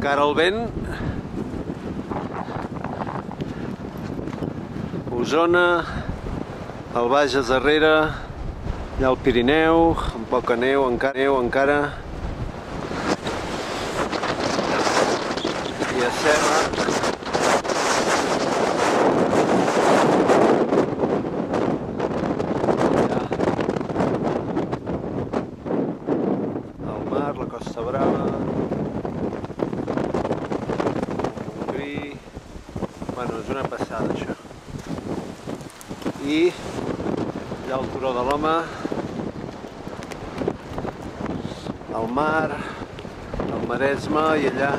Encara el vent. Osona, el Bages darrere, hi ha el Pirineu, amb poca neu encara. I a Serra. El mar, la Costa Brava, Montgrí. Bueno, és una passada això. I allà al Turó de l'Home, el mar, el Maresme i allà